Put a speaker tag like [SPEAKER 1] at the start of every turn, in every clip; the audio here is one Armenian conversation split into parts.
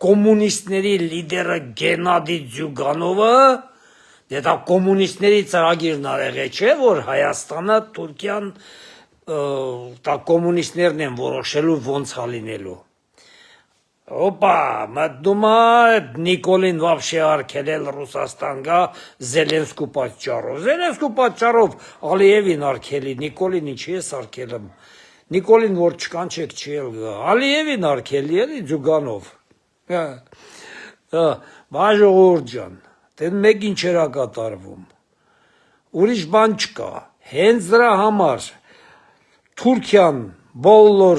[SPEAKER 1] կոմունիստների լիդերը Գենադի Ձյուգանովը, դա կոմունիստների ծրագիրն արեղե չէ, որ Հայաստանը Թուրքիան դա կոմունիստներն են որոշելու ոնց է լինելու։ Օպա, մտնում է Նիկոլին вообще արգելել Ռուսաստան գա Զելենսկու պատճառով։ Զելենսկու պատճառով Ալիևին արգելի, Նիկոլին ինչի ես արգելում։ Նիկոլին որ չկանչեք չի էլ գա։ Ալիևին արգելի էլի Ձյուգանով։ Բաժողորդ ջան, դե մեկ ինչերա կատարվում։ Ուրիշ բան չկա։ Հենց դրա համար Թուրքիան բոլոր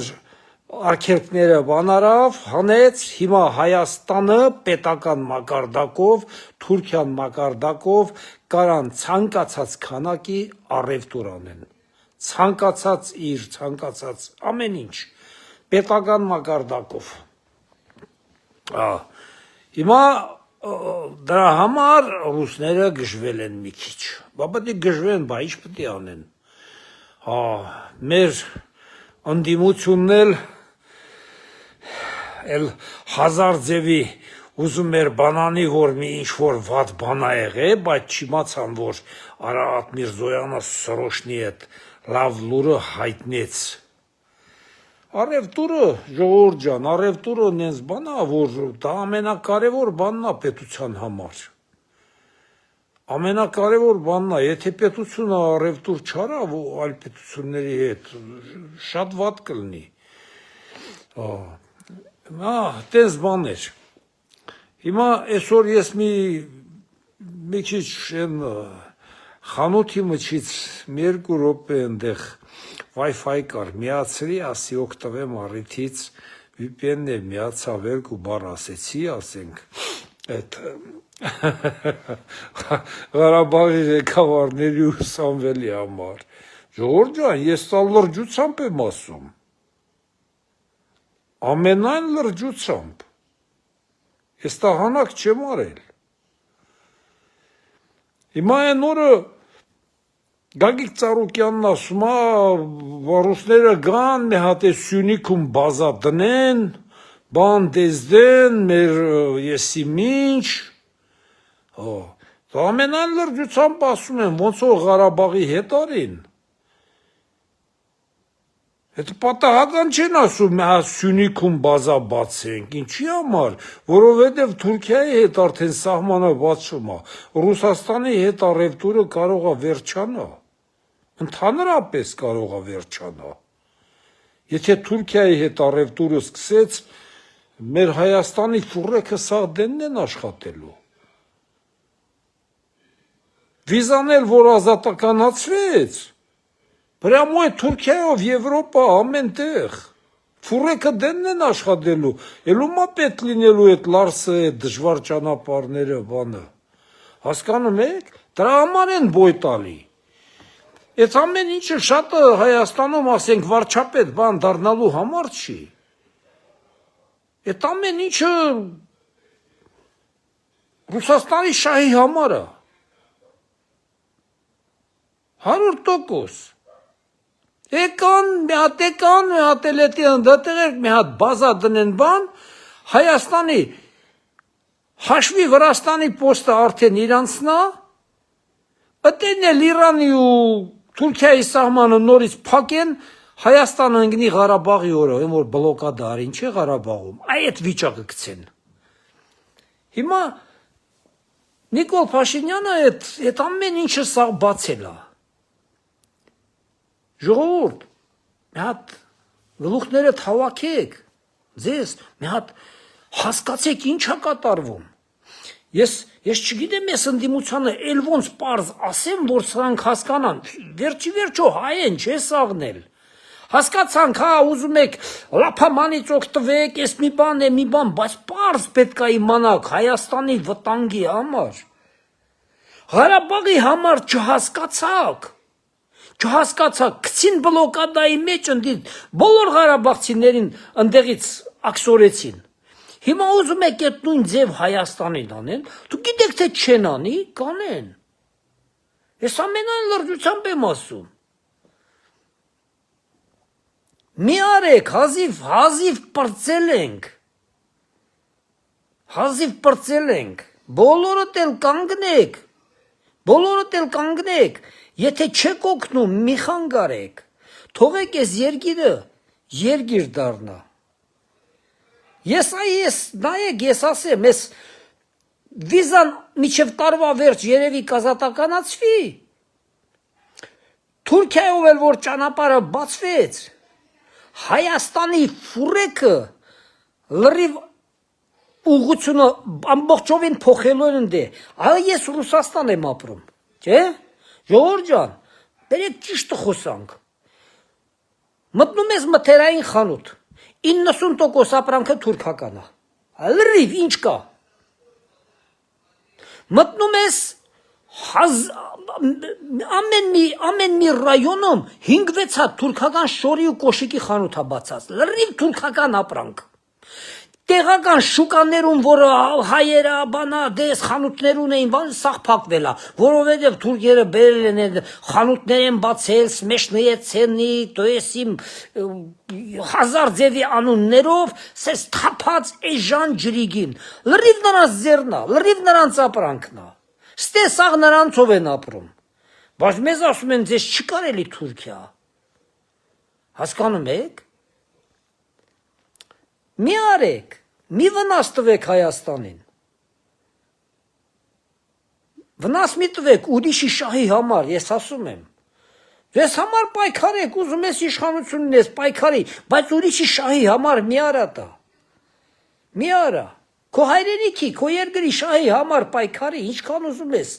[SPEAKER 1] արգելքները բանարավ հանեց, հիմա Հայաստանը պետական մակարդակով, Թուրքիան մակարդակով կարան ցանկացած քանակի առևտուր անեն։ Ցանկացած իր, ցանկացած ամեն ինչ պետական մակարդակով։ Հիմա դրա համար ռուսները գժվել են մի քիչ։ Բա պետք է գժվեն, բա ինչ պետք է անեն։ Մեր ընդդիմությունն էլ հազար ձևի ուզում էր բանանի, որ մի ինչ-որ վատ բան ա եղել, բայց չիմացան, որ Արարատ Միրզոյանը Սրոշնի հետ լավ լուրը հայտնեց։ Առևտուրը, ժողովուրդ ջան, առևտուրը նենց բան ա, որ դա ամենակարևոր բանն ա պետության համար։ Ամենակարևոր բանն է, եթե պետությունը առևտուր չարա այլ պետությունների հետ, շատ վատ կլինի։ Տես բաներ։ Հիմա այսօր ես մի քիչ խանութի մչից մի երկու րոպե այնտեղ Wi-Fi կար, միացրի, ասի օգտվեմ առիթից, VPN-ն է միացավ երկու բառ ասեցի, ասենք, այդ Ղարաբաղի ղեկավարների ու Սամվելի համար։ Ժողովուրդ ջան, ես սա լրջությամբ եմ ասում։ Ամենայն լրջությամբ։ Ես տաղանակ չեմ արել։ Հիմա այն օրը Գագիկ Ծառուկյանն ասում է, որ ռուսները գան, մի հատ է Սյունիքում բազա դնեն, բան դեզդեն, մեր եսի մինչ, ամենայն լրջությամբ ասում են, ոնց որ Ղարաբաղի հետ արին, հետը պատահական չեն ասում, Սյունիքում բազա բացենք, ինչի համար, որովհետև Թուրքիայի հետ արդեն սահմանը բացում է, Ռուսաստանի հետ առևտուրը կարող է վերջանա, ընդհանրապես կարող է վերջանա, եթե Թուրքիայի հետ առևտուրը սկսեց, մեր Հայաստանի ֆուրեքը սաղ դենն են աշխատելու։ Վիզան էլ, որ ազատականացվեց, Պրյամո է Թուրքիայով, Եվրոպա, ամեն տեղ, ֆուրեքը դենն են աշխատելու, էլու մա պետք լինելու այդ լարսը, այդ դժվար ճանապարհները, բանը, հասկանում եք, դրա համար են բոյ տալի, այդ ամեն ինչը շատը Հայաստանում, ասենք, վարչապետ բան դառնալու համար չի, այդ ամեն ինչը Ռուսաստանի շահի համար է, 100%, Եկան, մի հատ էլ էտի ընդդատեղեր, մի հատ բազա դնեն բան, Հայաստանի, հաշվի Վրաստանի պոստը արդեն իրանցնա, ըտեն էլ Իրանի ու Թուրքիայի սահմանը նորից փակեն, Հայաստանը ընգնի Ղարաբաղի օրը, որ բլոկադա արին, չէ Ղարաբաղում, այդ վիճակը գցեն։ Հիմա Նիկոլ Փաշինյանը այդ ամեն ինչը սաղ բացել է։ Ժողովուրդ, մի հատ գլուխները հավաքեք, ձեզ մի հատ հասկացեք ինչ է կատարվում։ Ես չգիտեմ ես ընդդիմությանը էլ ոնց պարզ ասեմ, որ սրանք հասկանան, վերջի վերջո հայ են, չէ սաղնել։ Հասկացանք, ուզում եք լափամանից օգտվեք, ես մի բան, բայց պարզ պետք է իմանաք Հայաստանի վտանգի համար։ Ղարաբաղի համար չհասկացաք, գցին բլոկադայի մեջ ընդդիտ, բոլոր Ղարաբաղցիներին ընդեղից աքսորեցին։ Հիմա ուզում եք այդ նույն ձև Հայաստանին անեն, դու գիտեք թե չեն անի, կանեն։ Ես ամենայն լրջությամբ եմ ասում։ Մի արեք, հազիվ պրծել ենք։ Հազիվ պրծել ենք, բոլորդ էլ կանգնեք, եթե չեք օգնում, մի խանգարեք, թողեք ես երգիրը երգիր դառնա։ Ես նայեք, ես ասեմ, ես վիզան միջև տարվա վերջ երևի կազատականացվի, Թուրքիայով էլ որ ճանապարհը բացվեց, Հայաստանի ֆուրեկը լրիվ ուղղությունը ամբողջովին փոխելու են դե, այ ես Ռուսաստան եմ ապրում, չէ՞, ժողովուրդ ջան, բերեք ճիշտը խոսանք, մտնում ես մթերային խանութ, 90% ապրանքը թուրքական է, լրիվ ինչ կա, մտնում ես ամեն մի ռայոնում 5-6 հատ թուրքական շորի ու կոշիկի խանութ է բացած, լրիվ թուրքական ապրանք, տեղական շուկաներում, որ հայերը բանա դես խանութներ ունեին, սաղ փակվել է, որովհետև թուրքերը բերել են խանութներ են բացել, սմեշնիե ցենի, то есть իմ հազար ձևի անուններով, սես թափած էժան ջրիգին, լրիվ նրանց ձեռն է, լրիվ նրանց ապրանքն է, ստե սաղ նրանցով են ապրում, բայց մեզ ասում են ձեզ չի կարելի Թուրքիա, հասկանում եք, մի արեք, մի վնաս տվեք Հայաստանին, վնաս մի տվեք ուրիշի շահի համար, ես ասում եմ, ես համար պայքարեք, ուզում ես իշխանություն ունես, պայքարի, բայց ուրիշի շահի համար մի արա տա, մի արա, քո հայրենիքի, քո երկրի շահի համար պայքարի, ինչքան ուզում ես,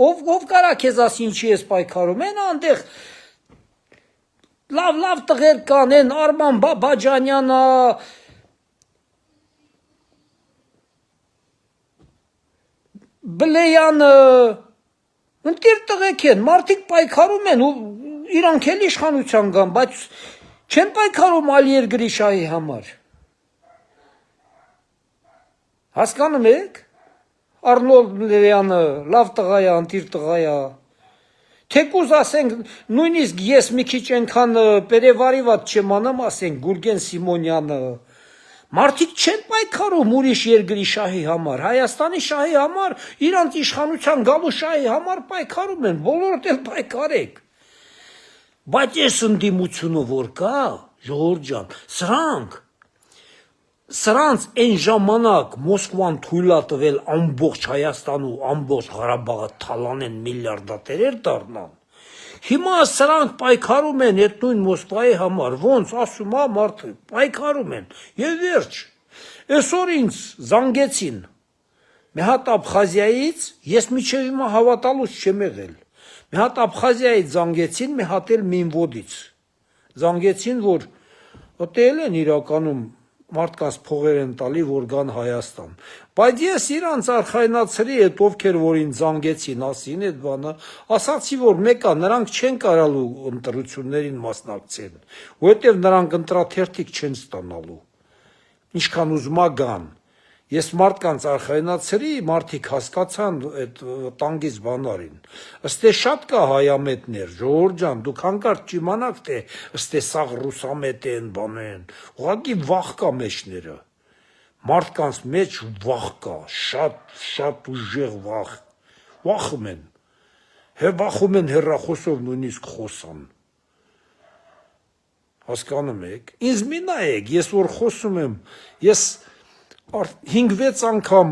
[SPEAKER 1] ով կարա քեզ ասի ինչի ես պայքարում, են այնտեղ լավ տղեր կան, են Արման Բաբաջանյանը, Բլեյանը, ընտիր տղեկ են, մարդիկ պայքարում են ու իրանք էլ իշխանության կան, բայց չեն պայքարում այլ երկրի շահի համար, հասկանում եք, Արնոլդ Բլեյանը լավ տղա է, ընտիր տղա է, թեկուզ ասենք, նույնիսկ ես մի քիչ ենքան պերևարիվատ չեմ անում, ասենք Գուրգեն Սիմոնյանը, մարդիկ չեն պայքարում ուրիշ երկրի շահի համար, Հայաստանի շահի համար, իրանց իշխանության գալու շահի համար պայքարում են, բոլորդ էլ պայքարեք, բայց ես ընդդիմությունը որ կա, ժողովուրդ ջան, սրանց այն ժամանակ Մոսկվան թույլ է տվել ամբողջ Հայաստան ու ամբողջ Ղարաբաղը թալանեն միլիարդատերեր դառնան, հիմա սրանք պայքարում են այդ նույն Մոսկվայի համար, ոնց ասում է մարդը, պայքարում են, և վերջ, այսօր ինձ զանգեցին, մի հատ Աբխազիայից, ես միջև հիմա հավատալուց չեմ եղել, մի հատ Աբխազիայից զանգեցին, մի հատ էլ Մինվոդից, զանգեցին, որ ուտել են իրականում, մարդկանց փողեր են տալի, որ գան Հայաստան, բայց ես իրանց արխայնացրի այդ ովքեր, որ ինձ զանգեցին, ասին այդ բանը, ասացի, որ մեկա, նրանք չեն կարալու ընտրություններին մասնակցեն, որովհետև նրանք ընտրաթերթիկ չեն ստանալու, ինչքան ուզում գան, ես մարդկանց արխայնացրի, մարդիկ հասկացան այդ տանգից բանարին, ըստե շատ կա հայամետներ, ժողովուրդ ջան, դուք հանկարծ չիմանաք, թե ըստե սաղ ռուսամետ են, բան են, ուղղակի վախ կա մեջները, մարդկանց մեջ վախ կա, շատ ուժեղ վախ, վախում են հեռախոսով նույնիսկ խոսան, հասկանում եք, ինձ մի նայեք, ես որ խոսում եմ, ես 5-6 անգամ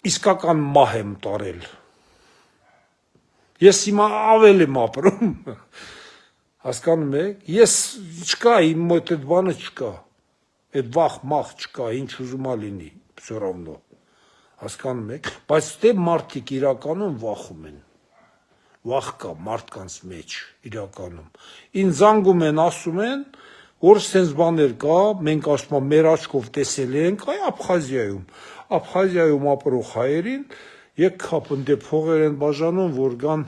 [SPEAKER 1] իսկական մահ եմ տարել, ես հիմա ավել եմ ապրում, հասկանում եք, ես չկա, իմ մոտ այդ բանը չկա, այդ վախ մախ չկա, ինչ ուզում ա լինի, всё равно, հասկանում եք, բայց դե մարդիկ իրականում վախում են, վախ կա մարդկանց մեջ իրականում, ինձ զանգում են, ասում են, որ սենց բաներ կա, մենք ասում ենք մեր աչքով տեսել ենք, այ Աբխազիայում ապրող հայերին, եկքապ ընդ փողեր են բաժանում, որ գան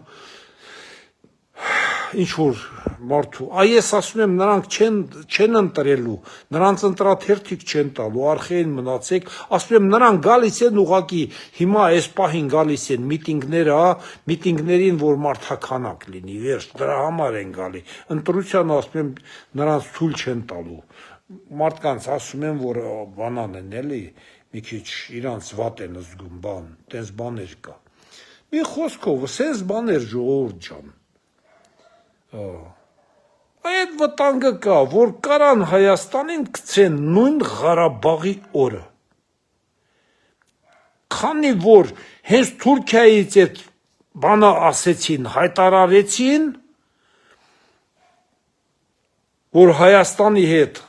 [SPEAKER 1] ինչ որ մարդու, այ ես ասում եմ, նրանք չեն ընտրելու, նրանց ընտրաթերթիկ չեն տալու, արխային մնացեք, ասում եմ, նրանք գալիս են ուղղակի, հիմա այս պահին գալիս են միտինգները, միտինգներին, որ մարդաքանակ լինի, վերջ, դրա համար են գալի, ընտրության ասում եմ, նրանց թույլ չեն տալու,
[SPEAKER 2] մարդկանց ասում են, որ բանան են էլի, մի քիչ իրանց վատ են զգում, բան, տենց բաներ կա։ Մի խոսքով, սենց բաներ ժողովուրդ ջան։ Այդ վտանգը կա, որ կարան Հայաստանին գցեն նույն Ղարաբաղի օրը։ Քանի որ հենց Թուրքիայից այդ բանը ասեցին, հայտարարեցին, որ Հայաստանի հետ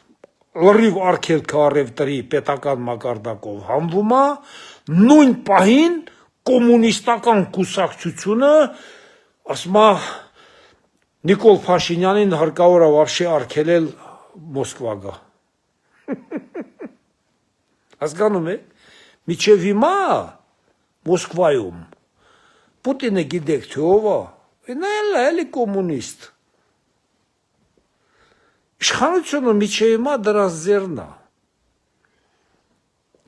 [SPEAKER 2] լրիվ արգելքը առևտրի պետական մակարդակով համվում է, նույն պահին կոմունիստական կուսակցությունը ասում է Նիկոլ Փաշինյանին հարկավոր է вообще արգելել Մոսկվա գա։ Հասկանում եք, միջև հիմա Մոսկվայում Պուտինը գիտեք թե ով է, նա էլի կոմունիստ։ Իշխանությունը միջև հիմա դրանց ձեռն է։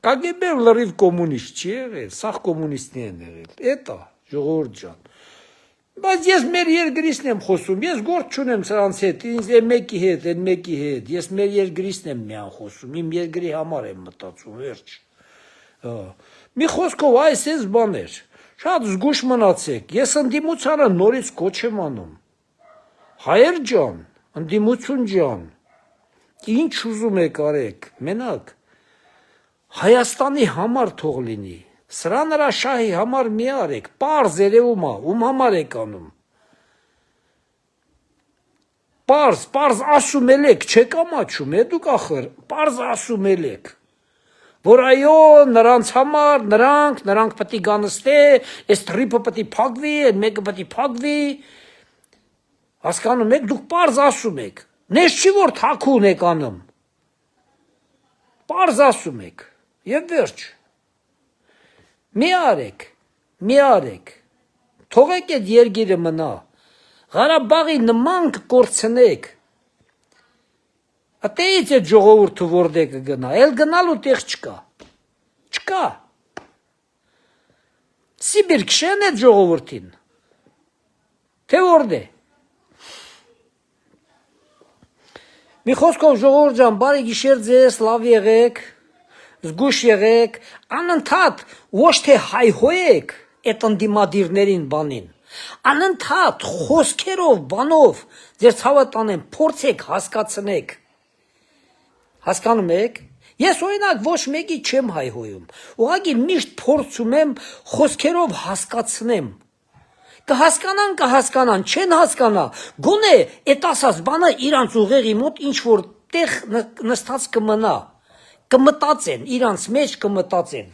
[SPEAKER 2] KGB-ն լրիվ կոմունիստ չի եղել, սաղ կոմունիստներ են եղել, էդ է, ժողովուրդ ջան։ Բայց ես մեր երկրիցն եմ խոսում, ես գործ չունեմ սրանց հետ, ինձ այն մեկի հետ, ես մեր երկրիցն եմ միան խոսում, իմ երկրի համար եմ մտածում, վերջ։ Մի խոսքով այս էս բաներ, շատ զգուշ մնացեք, ես ընդդիմությանը նորից կոչ եմ անում։ Հայեր ջան, ընդդիմություն ջան, ինչ ուզում եք արեք, մենակ Հայաստանի համար թող լինի, սրա նրա շահի համար մի արեք, պարզ երևում է, ում համար եք անում։ Պարզ ասում եք, չեք ամաչում, դուք ախր, պարզ ասում եք, որ այո, նրանց համար, նրանք պետք է գանստե, այս տրիպը պետք է փակվի, այդ մեկը պետք է փակվի, հասկանում եք, դուք պարզ ասում եք, նես չի որ թաքուն եք անում, պարզ ասում եք, և վերջ, մի արեք, թողեք այդ երգիրը մնա, Ղարաբաղի նման կկործնեք, ատեից այդ ժողովուրդը որդ է կգնա, էլ գնալու տեղ չկա, Սիբիր կշեն այդ ժողովուրդին, թե որդ է, մի խոսքով ժողովուրդ ջան, բարի գիշեր ձեզ, լավ եղեք, զգուշ եղեք, անընդհատ ոչ թե հայհոյեք այդ ընդդիմադիրներին բանին, անընդհատ խոսքերով, բանով ձեր ցավը տանեն, փորձեք հասկացնեք, հասկանում եք, ես օրինակ ոչ մեկի չեմ հայհոյում, ուղղակի միշտ փորձում եմ խոսքերով հասկացնեմ, կհասկանան, չեն հասկանա, գոնե այդ ասած բանը իրանց ուղեղի մոտ ինչ-որ տեղ նստած կմնա, կմտածեն, իրանց մեջ կմտածեն։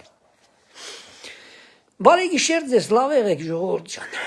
[SPEAKER 2] Բարի գիշեր ձեզ, լավ եղեք ժողովուրդ ջան։